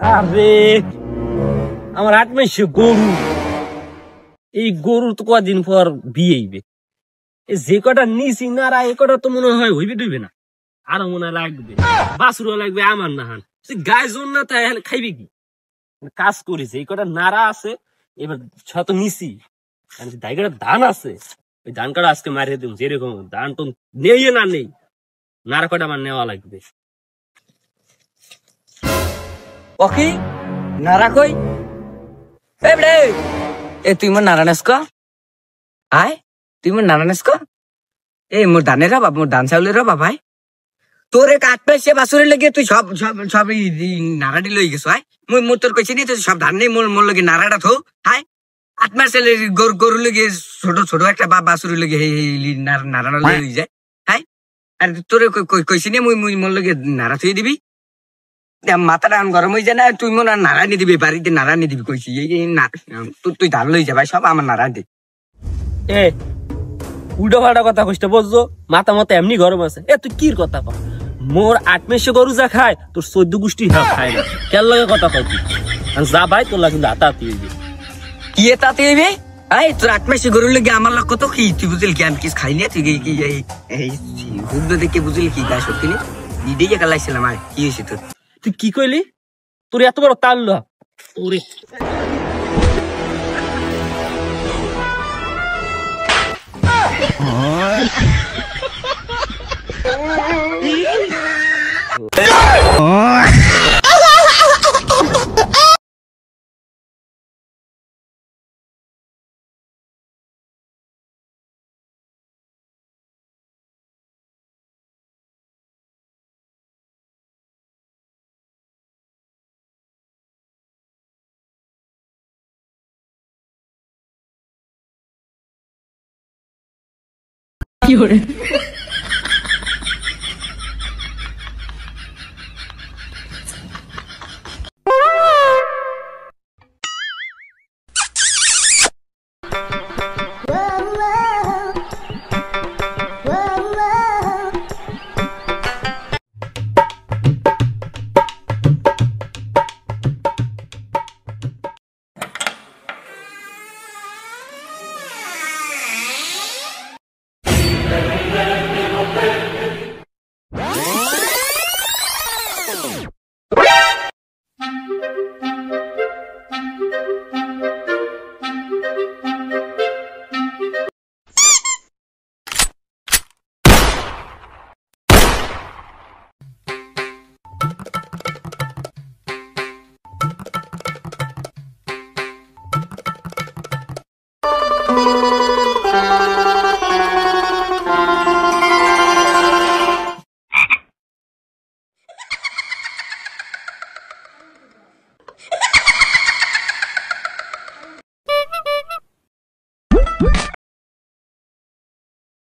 আরে আমার 8 মাসে গরু, এই গরু তো কদিন পর বিয়ে হইবে। যে কটা নিছি নারা এ কটা তো মনে হয় হইবে ডুইবে না, আরো মনে হয় লাগবে, বাছুরও লাগবে আমার না হান। গায়ে জোর না তাই খাইবে কি? কাজ করেছে এই কটা নারা আছে, এবার ছত নিছি দাই কটা ধান আছে, ওই ধান কটা আজকে মারিয়ে দিব। যেরকম ধান তো নেই না নেই, নারা কটা আমার নেওয়া লাগবে। ওকে নারা কই এ তুই মোর নারা নেস আয়, তুই মোর নারা নেস মোর ধানের বাপ, মোর ধান চাউলের বাপ। তোর এক 8 মাসে বাছুরের লেগে তুই সব সব সব নারাটি লই গেছো। মোর তোর কইছি নি তুই সব ধান নেই মোর লগে নারাটা থো। 8 মাসে গরু লেগে ছোট ছোট একটা বাছুরের লেগে নারা লই যায়। আর তোর কইছি নি মুই মোর লগে নারা থুই দিবি, মাথাটা গরম হয়ে যায় না? তুই মনে নাড়া নিয়ে দিবি, বাড়িতে নাড়া নিয়ে দিবি কইছি। তুই ধান লই যা ভাই, সব আমার নাড়া দে। এ উল্টো পাল্টা কথা কইতে বুঝছো, মাথা মতো এমনি গরম আছে। তুই কি কথা কর? মোর 8 মাসে গরু যা খায় তোর 14 গোষ্ঠী খায় না। কেন লাগে কথা কই? যা ভাই তোর লাগে হাতাহাতি হইবে। কি তাতে হইবে? তোর 8 মাসে গরুর লেগে আমার লোক কত কি তুই বুঝলি কি? আমি কিছু খাই না। তুই কি হুদ্দ দেখে বুঝলি কি গায়ে সত্যি নেই? দিদিকে কালাইছিলাম। আর কি হয়েছে তোর? তুই কি কইলি? তোর এত বড় তাল ওরে কি hore